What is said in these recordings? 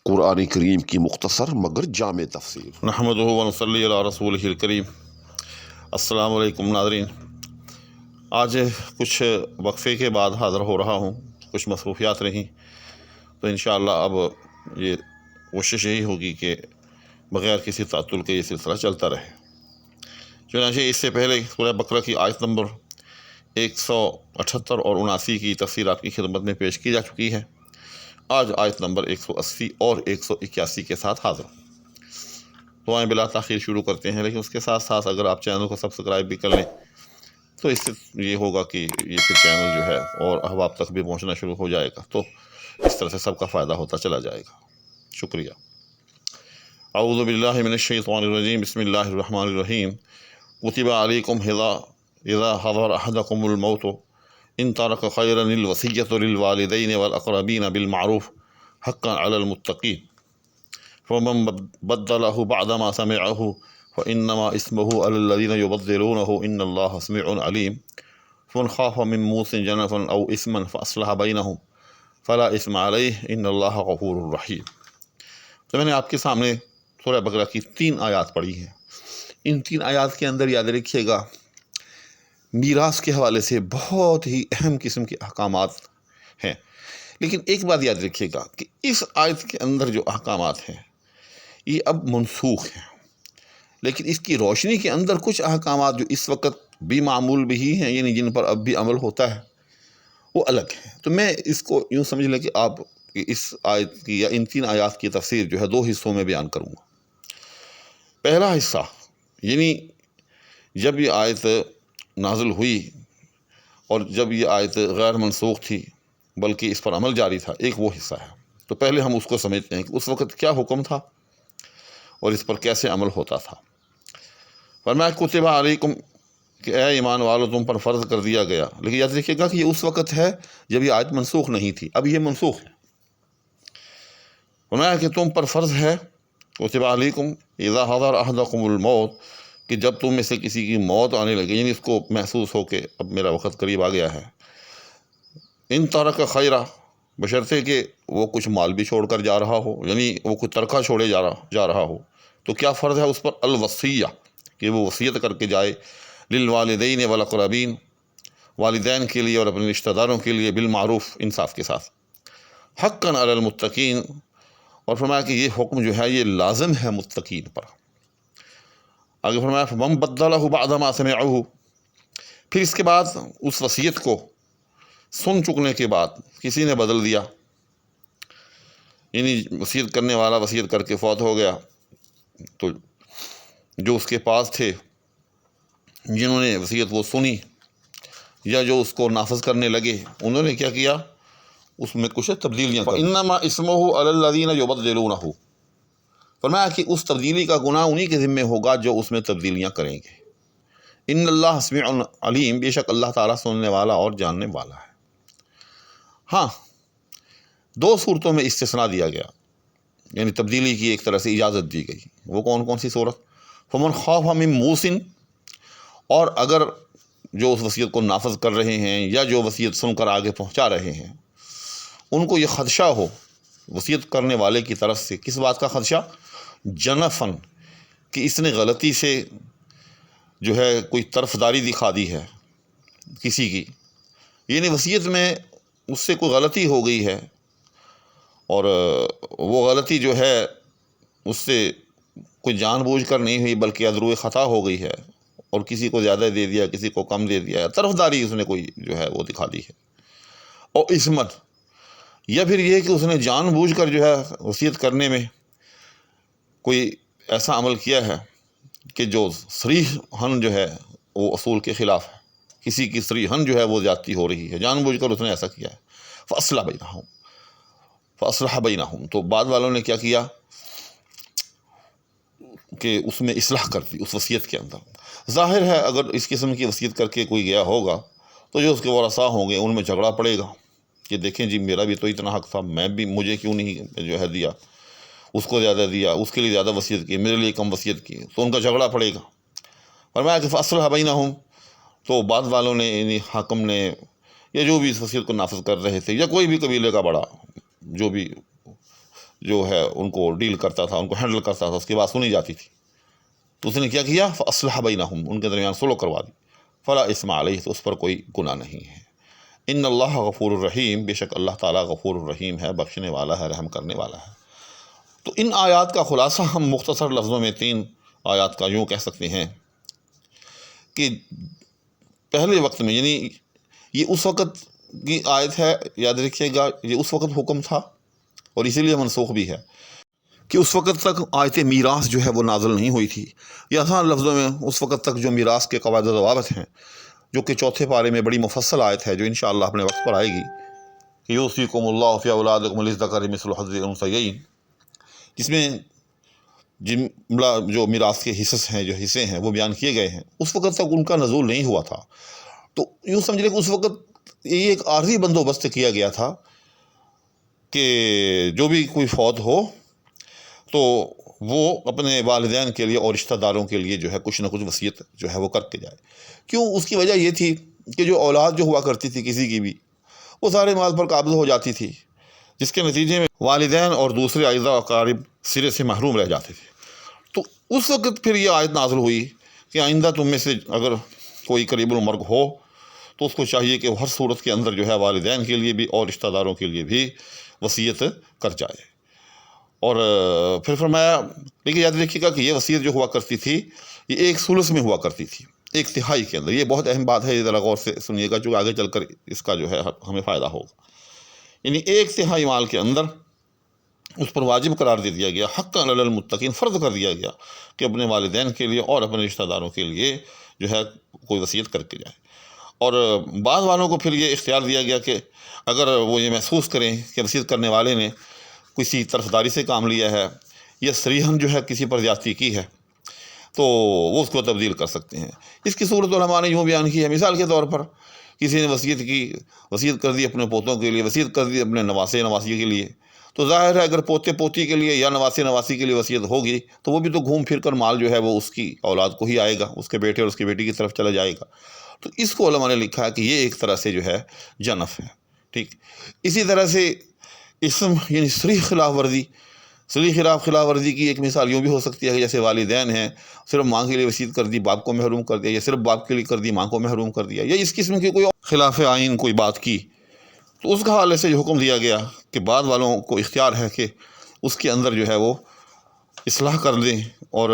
قرآن کریم کی مختصر مگر جامع تفسیر۔ نحمدہ و نصلی علی رسولہ الکریم۔ السلام علیکم ناظرین، آج کچھ وقفے کے بعد حاضر ہو رہا ہوں، کچھ مصروفیات رہیں تو انشاءاللہ اب یہ کوشش یہی ہوگی کہ بغیر کسی تعطل کے یہ سلسلہ چلتا رہے۔ چنانچہ اس سے پہلے سورہ بقرہ کی آیت نمبر 178 اور 79 کی تفسیر آپ کی خدمت میں پیش کی جا چکی ہے۔ آج آیت نمبر 180 اور 181 کے ساتھ حاضر ہوں۔ تو آئیں بلا تاخیر شروع کرتے ہیں، لیکن اس کے ساتھ ساتھ اگر آپ چینل کو سبسکرائب بھی کر لیں تو اس سے یہ ہوگا کہ یہ پھر چینل جو ہے اور احباب تک بھی پہنچنا شروع ہو جائے گا، تو اس طرح سے سب کا فائدہ ہوتا چلا جائے گا۔ شکریہ۔ اعوذ باللہ من الشیطان الرجیم، بسم اللہ الرحمن الرحیم۔ کتب علیکم اذا حضر احدکم الموت ان ترک خیرا الوصیۃ للوالدین والاقربین بالمعروف حقا علی المتقین فمن بدلہ بعد ما سمعہ فإنما اسمہ علی الذین یبدلونہ ان اللہ سمیع علیم فمن خاف من موص جنفا او اثما فاصلح بینہم فلا اثم علیہ ان اللہ غفور رحیم۔ تو میں نے آپ کے سامنے سورہ بقرہ کی 3 آیات پڑھی ہیں۔ ان 3 آیات کے اندر یاد رکھیے گا میراث کے حوالے سے بہت ہی اہم قسم کے احکامات ہیں، لیکن ایک بات یاد رکھیے گا کہ اس آیت کے اندر جو احکامات ہیں یہ اب منسوخ ہیں، لیکن اس کی روشنی کے اندر کچھ احکامات جو اس وقت بھی معمول بھی ہیں، یعنی جن پر اب بھی عمل ہوتا ہے، وہ الگ ہیں۔ تو میں اس کو یوں سمجھ لیں کہ آپ اس آیت کی یا ان 3 آیات کی تفسیر جو ہے 2 حصوں میں بیان کروں گا۔ پہلا حصہ یعنی جب یہ آیت نازل ہوئی اور جب یہ آیت غیر منسوخ تھی بلکہ اس پر عمل جاری تھا، ایک وہ حصہ ہے۔ تو پہلے ہم اس کو سمجھتے ہیں کہ اس وقت کیا حکم تھا اور اس پر کیسے عمل ہوتا تھا۔ فرمایا کتب علیکم کہ اے ایمان والو تم پر فرض کر دیا گیا، لیکن یاد رکھیے گا کہ یہ اس وقت ہے جب یہ آیت منسوخ نہیں تھی، اب یہ منسوخ ہے۔ فرمایا کہ تم پر فرض ہے، کتب علیکم اذا حضر احدکم الموت، کہ جب تم میں سے کسی کی موت آنے لگے، یعنی اس کو محسوس ہو کہ اب میرا وقت قریب آ گیا ہے، ان ترک خیرہ، بشرطے کہ وہ کچھ مال بھی چھوڑ کر جا رہا ہو، یعنی وہ کچھ ترکہ چھوڑے جا رہا ہو، تو کیا فرض ہے اس پر؟ الوصیہ، کہ وہ وصیت کر کے جائے، للوالدین والاقربین، والدین کے لیے اور اپنے رشتہ داروں کے لیے، بالمعروف، انصاف کے ساتھ، حقا علی المتقین، اور فرمایا کہ یہ حکم جو ہے یہ لازم ہے متقین پر۔ آگے فرمایا فمن بدلہ بعد ما سمعہ، پھر اس کے بعد اس وصیت کو سن چکنے کے بعد کسی نے بدل دیا، یعنی وصیت کرنے والا وصیت کر کے فوت ہو گیا، تو جو اس کے پاس تھے جنہوں نے وصیت وہ سنی یا جو اس کو نافذ کرنے لگے، انہوں نے کیا کیا؟ اس میں کچھ تبدیلیاں کر دیں۔ فَإِنَّمَا اسْمُهُ عَلَى الَّذِينَ يُبَدِّلُونَهُ، فرمایا کہ اس تبدیلی کا گناہ انہی کے ذمے ہوگا جو اس میں تبدیلیاں کریں گے۔ ان اللہ سمیع علیم، بے شک اللہ تعالیٰ سننے والا اور جاننے والا ہے۔ ہاں، 2 صورتوں میں استثناء دیا گیا، یعنی تبدیلی کی ایک طرح سے اجازت دی گئی۔ وہ کون کون سی صورت؟ فمن خاف من موص، اور اگر جو اس وصیت کو نافذ کر رہے ہیں یا جو وصیت سن کر آگے پہنچا رہے ہیں ان کو یہ خدشہ ہو وصیت کرنے والے کی طرف سے، کس بات کا خدشہ؟ جنفن، کہ اس نے غلطی سے جو ہے کوئی طرفداری دکھا دی ہے کسی کی، یعنی وصیت میں اس سے کوئی غلطی ہو گئی ہے اور وہ غلطی جو ہے اس سے کوئی جان بوجھ کر نہیں ہوئی بلکہ ادروئے خطا ہو گئی ہے، اور کسی کو زیادہ دے دیا کسی کو کم دے دیا، طرفداری اس نے کوئی جو ہے وہ دکھا دی ہے۔ اور عصمت، یا پھر یہ کہ اس نے جان بوجھ کر جو ہے وصیت کرنے میں کوئی ایسا عمل کیا ہے کہ جو صریحاً جو ہے وہ اصول کے خلاف ہے، کسی کی صریحاً جو ہے وہ زیادتی ہو رہی ہے، جان بوجھ کر اس نے ایسا کیا ہے۔ فَأَصْلَحَ بَيْنَهُمْ، تو بعد والوں نے کیا کیا کہ اس میں اصلاح کر دی اس وصیت کے اندر۔ ظاہر ہے اگر اس قسم کی وصیت کر کے کوئی گیا ہوگا تو جو اس کے ورثاء ہوں گے ان میں جھگڑا پڑے گا کہ دیکھیں جی میرا بھی تو اتنا حق تھا، مجھے کیوں نہیں جو ہے دیا، اس کو زیادہ دیا، اس کے لیے زیادہ وصیت کی، میرے لیے کم وصیت کی، تو ان کا جھگڑا پڑے گا۔ فرمایا کہ فَأَصْلَحَ بَيْنَهُمْ، تو بعد والوں نے یعنی حاکم نے یا جو بھی اس وصیت کو نافذ کر رہے تھے یا کوئی بھی قبیلے کا بڑا جو بھی جو ہے ان کو ڈیل کرتا تھا، ان کو ہینڈل کرتا تھا، اس کی بات سنی جاتی تھی، تو اس نے کیا کیا؟ فَأَصْلَحَ بَيْنَهُمْ، ان کے درمیان صلح کروا دی، فَلَا إِثْمَ عَلَيْهِ، تو اس پر کوئی گناہ نہیں ہے۔ ان اللہ غفور الرحیم، بے شک اللہ تعالیٰ غفور الرحیم ہے، بخشنے والا ہے، رحم کرنے والا ہے۔ تو ان آیات کا خلاصہ ہم مختصر لفظوں میں 3 آیات کا یوں کہہ سکتے ہیں کہ پہلے وقت میں، یعنی یہ اس وقت کی آیت ہے، یاد رکھیے گا، یہ اس وقت حکم تھا اور اسی لیے منسوخ بھی ہے کہ اس وقت تک آیت میراث جو ہے وہ نازل نہیں ہوئی تھی، یا آسان لفظوں میں اس وقت تک جو میراث کے قواعد و ضوابط ہیں، جو کہ 4 پارے میں بڑی مفصل آیت ہے، جو انشاءاللہ اپنے وقت پر آئے گی، کہ یوصیکم اللہ فی اولادکم للذکر مثل حظ الانثیین، جس میں جملہ جو میراث کے حصے ہیں وہ بیان کیے گئے ہیں، اس وقت تک ان کا نزول نہیں ہوا تھا۔ تو یوں سمجھ لیں کہ اس وقت یہ ایک عارضی بندوبست کیا گیا تھا کہ جو بھی کوئی فوت ہو تو وہ اپنے والدین کے لیے اور رشتہ داروں کے لیے جو ہے کچھ نہ کچھ وصیت جو ہے وہ کر کے جائے۔ کیوں؟ اس کی وجہ یہ تھی کہ جو اولاد جو ہوا کرتی تھی کسی کی بھی، وہ سارے مال پر قابض ہو جاتی تھی، جس کے نتیجے میں والدین اور دوسرے اعزاء و اقارب سرے سے محروم رہ جاتے تھے۔ تو اس وقت پھر یہ آیت نازل ہوئی کہ آئندہ تم میں سے اگر کوئی قریب المرگ ہو تو اس کو چاہیے کہ وہ ہر صورت کے اندر جو ہے والدین کے لیے بھی اور رشتہ داروں کے لیے بھی وصیت کر جائے۔ اور پھر فرمایا، لیکن یاد رکھیے گا کہ یہ وصیت جو ہوا کرتی تھی یہ 1/3 میں ہوا کرتی تھی، 1/3 کے اندر۔ یہ بہت اہم بات ہے، یہ ذرا غور سے سنیے گا، جو آگے چل کر اس کا جو ہے ہمیں فائدہ ہوگا۔ یعنی 1/3 مال کے اندر اس پر واجب قرار دے دیا گیا، حقاً علی المتقین، فرض کر دیا گیا کہ اپنے والدین کے لیے اور اپنے رشتہ داروں کے لیے جو ہے کوئی وصیت کر کے جائے۔ اور بعض والوں کو پھر یہ اختیار دیا گیا کہ اگر وہ یہ محسوس کریں کہ وصیت کرنے والے نے کسی طرفداری سے کام لیا ہے یا صریحاً جو ہے کسی پر زیادتی کی ہے تو وہ اس کو تبدیل کر سکتے ہیں۔ اس کی صورت علماء نے یوں بیان کی ہے، مثال کے طور پر کسی نے وصیت کر دی اپنے پوتوں کے لیے، وصیت کر دی اپنے نواسے نواسی کے لیے، تو ظاہر ہے اگر پوتے پوتی کے لیے یا نواسے نواسی کے لیے وصیت ہوگی تو وہ بھی تو گھوم پھر کر مال جو ہے وہ اس کی اولاد کو ہی آئے گا، اس کے بیٹے اور اس کی بیٹی کی طرف چلا جائے گا۔ تو اس کو علماء نے لکھا ہے کہ یہ ایک طرح سے جو ہے جنف ہے، ٹھیک۔ اسی طرح سے اسم یعنی صریح خلاف ورزی کی ایک مثال یوں بھی ہو سکتی ہے کہ جیسے والدین ہیں، صرف ماں کے لیے وصیت کر دی، باپ کو محروم کر دیا، یا صرف باپ کے لیے کر دی، ماں کو محروم کر دیا، یا اس قسم کی کوئی خلاف آئین کوئی بات کی، تو اس کے حوالے سے جو حکم دیا گیا کہ بعد والوں کو اختیار ہے کہ اس کے اندر جو ہے وہ اصلاح کر دیں، اور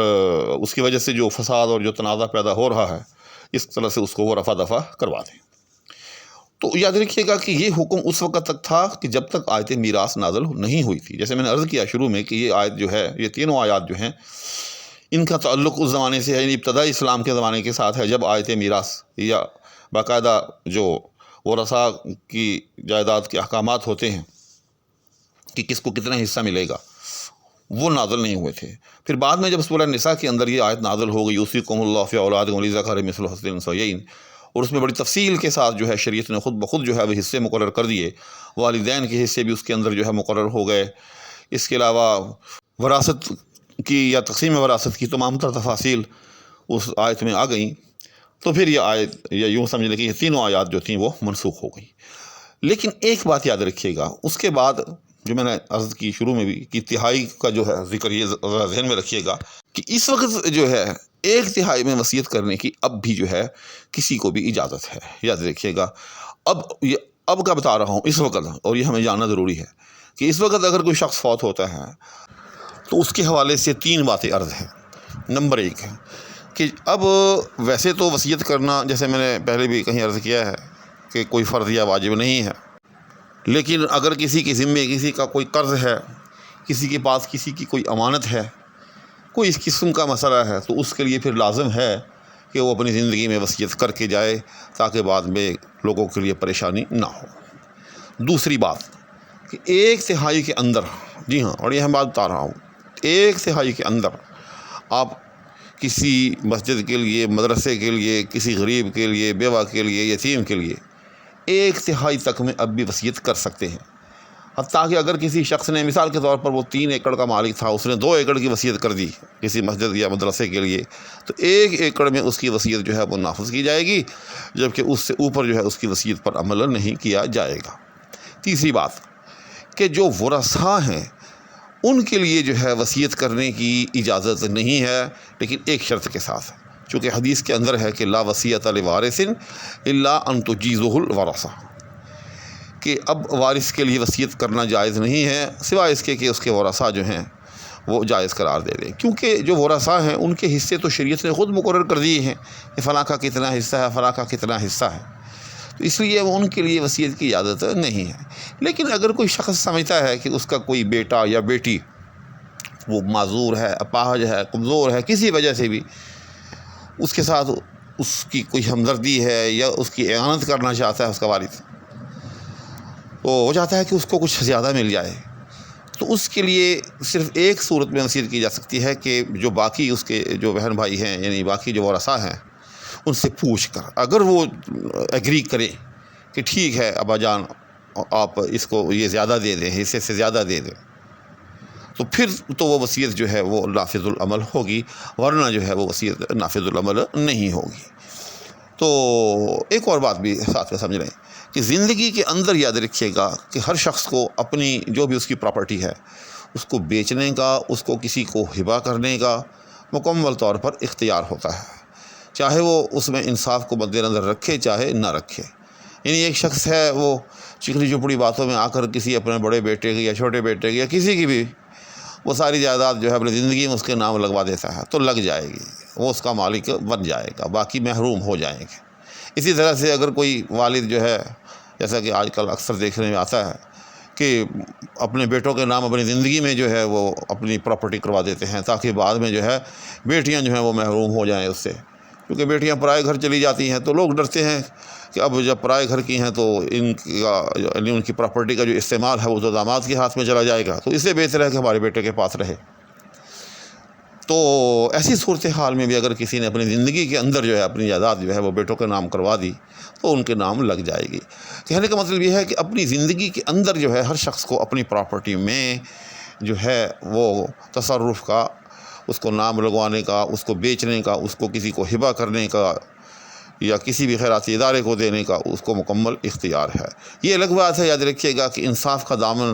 اس کی وجہ سے جو فساد اور جو تنازع پیدا ہو رہا ہے اس طرح سے اس کو وہ رفع دفع کروا دیں۔ تو یاد رکھیے گا کہ یہ حکم اس وقت تک تھا کہ جب تک آیت میراث نازل نہیں ہوئی تھی۔ جیسے میں نے عرض کیا شروع میں کہ یہ آیت جو ہے، یہ تینوں آیات جو ہیں، ان کا تعلق اس زمانے سے ہے، یعنی ابتدائی اسلام کے زمانے کے ساتھ ہے، جب آیت میراث یا باقاعدہ جو ورثاء کی جائیداد کے احکامات ہوتے ہیں کہ کس کو کتنا حصہ ملے گا، وہ نازل نہیں ہوئے تھے۔ پھر بعد میں جب سورہ نساء کے اندر یہ آیت نازل ہو گئی، یوصیکم اللہ فی اولادکم للذکر مثل حظ الانثیین، اور اس میں بڑی تفصیل کے ساتھ جو ہے شریعت نے خود بخود جو ہے وہ حصے مقرر کر دیے، والدین کے حصے بھی اس کے اندر جو ہے مقرر ہو گئے۔ اس کے علاوہ وراثت کی یا تقسیم وراثت کی تمام تر تفاصیل اس آیت میں آ گئیں، تو پھر یہ آیت یا یوں سمجھ لیں کہ یہ تینوں آیات جو تھیں وہ منسوخ ہو گئیں۔ لیکن ایک بات یاد رکھیے گا، اس کے بعد جو میں نے عرض کی شروع میں بھی کہ 1/3 کا جو ہے ذکر، یہ ذہن میں رکھیے گا کہ اس وقت جو ہے 1/3 میں وصیت کرنے کی اب بھی جو ہے کسی کو بھی اجازت ہے، یاد رکھیے گا۔ اب کا بتا رہا ہوں اس وقت، اور یہ ہمیں جاننا ضروری ہے کہ اس وقت اگر کوئی شخص فوت ہوتا ہے تو اس کے حوالے سے 3 باتیں عرض ہیں۔ نمبر 1 ہے کہ اب ویسے تو وصیت کرنا، جیسے میں نے پہلے بھی کہیں عرض کیا ہے کہ کوئی فرض یا واجب نہیں ہے، لیکن اگر کسی کے ذمے کسی کا کوئی قرض ہے، کسی کے پاس کسی کی کوئی امانت ہے، کوئی اس قسم کا مسئلہ ہے، تو اس کے لیے پھر لازم ہے کہ وہ اپنی زندگی میں وصیت کر کے جائے تاکہ بعد میں لوگوں کے لیے پریشانی نہ ہو۔ دوسری بات کہ 1/3 کے اندر، جی ہاں، اور یہ ہم بات بتا رہا ہوں، 1/3 کے اندر آپ کسی مسجد کے لیے، مدرسے کے لیے، کسی غریب کے لیے، بیوہ کے لیے، یتیم کے لیے 1/3 تک میں اب بھی وصیت کر سکتے ہیں۔ حتیٰ کہ اگر کسی شخص نے، مثال کے طور پر وہ 3 ایکڑ کا مالک تھا، اس نے 2 ایکڑ کی وصیت کر دی کسی مسجد یا مدرسے کے لیے، تو 1 ایکڑ میں اس کی وصیت جو ہے وہ نافذ کی جائے گی، جبکہ اس سے اوپر جو ہے اس کی وصیت پر عمل نہیں کیا جائے گا۔ تیسری بات کہ جو ورثاء ہیں ان کے لیے جو ہے وصیت کرنے کی اجازت نہیں ہے، لیکن ایک شرط کے ساتھ، چونکہ حدیث کے اندر ہے کہ لا وصیۃ لوارث الا ان تجیزہ الورثہ، کہ اب وارث کے لیے وصیت کرنا جائز نہیں ہے سوائے اس کے کہ اس کے ورثاء جو ہیں وہ جائز قرار دے دیں، کیونکہ جو ورثاء ہیں ان کے حصے تو شریعت نے خود مقرر کر دیے ہیں کہ فلاں کا کتنا حصہ ہے، فلاں کا کتنا حصہ ہے، تو اس لیے ان کے لیے وصیت کی اجازت نہیں ہے۔ لیکن اگر کوئی شخص سمجھتا ہے کہ اس کا کوئی بیٹا یا بیٹی وہ معذور ہے، اپاہج ہے، کمزور ہے، کسی وجہ سے بھی اس کے ساتھ اس کی کوئی ہمدردی ہے یا اس کی اعانت کرنا چاہتا ہے اس کا والد، تو وہ چاہتا ہے کہ اس کو کچھ زیادہ مل جائے، تو اس کے لیے صرف ایک صورت میں وصیت کی جا سکتی ہے کہ جو باقی اس کے جو بہن بھائی ہیں، یعنی باقی جو ورثاء ہیں، ان سے پوچھ کر اگر وہ ایگری کریں کہ ٹھیک ہے ابا جان آپ اس کو یہ زیادہ دے دیں، حصے سے زیادہ دے دیں، تو پھر تو وہ وصیت جو ہے وہ نافذ العمل ہوگی، ورنہ جو ہے وہ وصیت نافذ العمل نہیں ہوگی۔ تو ایک اور بات بھی ساتھ میں سمجھ لیں کہ زندگی کے اندر یاد رکھیے گا کہ ہر شخص کو اپنی جو بھی اس کی پراپرٹی ہے اس کو بیچنے کا، اس کو کسی کو ہبہ کرنے کا مکمل طور پر اختیار ہوتا ہے، چاہے وہ اس میں انصاف کو مد نظر رکھے چاہے نہ رکھے۔ یعنی ایک شخص ہے وہ چکنی چپڑی باتوں میں آ کر کسی اپنے بڑے بیٹے کی یا چھوٹے بیٹے کی یا کسی کی بھی وہ ساری جائیداد جو ہے اپنی زندگی میں اس کے نام لگوا دیتا ہے تو لگ جائے گی، وہ اس کا مالک بن جائے گا، باقی محروم ہو جائیں گے۔ اسی طرح سے اگر کوئی والد جو ہے، جیسا کہ آج کل اکثر دیکھنے میں آتا ہے کہ اپنے بیٹوں کے نام اپنی زندگی میں جو ہے وہ اپنی پراپرٹی کروا دیتے ہیں تاکہ بعد میں جو ہے بیٹیاں جو ہیں وہ محروم ہو جائیں اس سے، کیونکہ بیٹیاں پرائے گھر چلی جاتی ہیں تو لوگ ڈرتے ہیں کہ اب جب پرائے گھر کی ہیں تو ان کا یعنی ان کی پراپرٹی کا جو استعمال ہے وہ تو داماد کے ہاتھ میں چلا جائے گا، تو اس سے بہتر ہے کہ ہمارے بیٹے کے پاس رہے۔ تو ایسی صورتحال میں بھی اگر کسی نے اپنی زندگی کے اندر جو ہے اپنی جائیداد جو ہے وہ بیٹوں کے نام کروا دی تو ان کے نام لگ جائے گی۔ کہنے کا مطلب یہ ہے کہ اپنی زندگی کے اندر جو ہے ہر شخص کو اپنی پراپرٹی میں جو ہے وہ تصرف کا، اس کو نام لگوانے کا، اس کو بیچنے کا، اس کو کسی کو ہبہ کرنے کا یا کسی بھی خیراتی ادارے کو دینے کا اس کو مکمل اختیار ہے۔ یہ الگ بات ہے، یاد رکھیے گا کہ انصاف کا دامن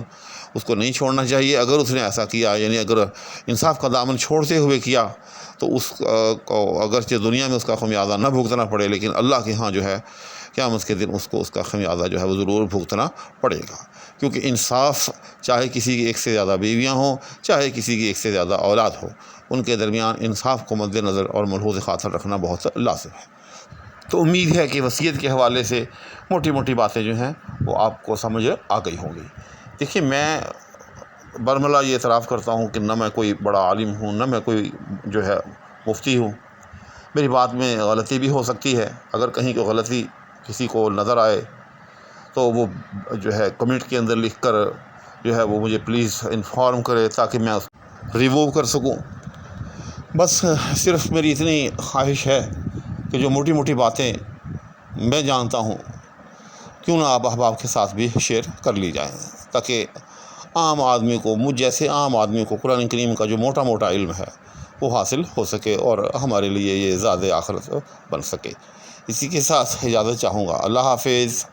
اس کو نہیں چھوڑنا چاہیے۔ اگر اس نے ایسا کیا، یعنی اگر انصاف کا دامن چھوڑتے ہوئے کیا تو اس کو اگرچہ دنیا میں اس کا خمیازہ نہ بھگتنا پڑے، لیکن اللہ کے ہاں جو ہے قیامت کے دن اس کو اس کا خمیازہ جو ہے وہ ضرور بھگتنا پڑے گا، کیونکہ انصاف چاہے کسی کی ایک سے زیادہ بیویاں ہوں، چاہے کسی کی ایک سے زیادہ اولاد ہو، ان کے درمیان انصاف کو مد نظر اور ملحوظ خاطر رکھنا بہت لازم ہے۔ تو امید ہے کہ وصیت کے حوالے سے موٹی موٹی باتیں جو ہیں وہ آپ کو سمجھ آ گئی ہوں گی۔ دیکھیے، میں برملا یہ اعتراف کرتا ہوں کہ نہ میں کوئی بڑا عالم ہوں، نہ میں کوئی جو ہے مفتی ہوں، میری بات میں غلطی بھی ہو سکتی ہے۔ اگر کہیں کوئی غلطی کسی کو نظر آئے تو وہ جو ہے کمنٹ کے اندر لکھ کر جو ہے وہ مجھے پلیز انفارم کرے تاکہ میں اس ریموو کر سکوں۔ بس صرف میری اتنی خواہش ہے کہ جو موٹی موٹی باتیں میں جانتا ہوں کیوں نہ آپ احباب کے ساتھ بھی شیئر کر لی جائیں، تاکہ عام آدمی کو، مجھ جیسے عام آدمی کو قرآن کریم کا جو موٹا موٹا علم ہے وہ حاصل ہو سکے اور ہمارے لیے یہ زاد آخرت بن سکے۔ اسی کے ساتھ اجازت چاہوں گا۔ اللہ حافظ۔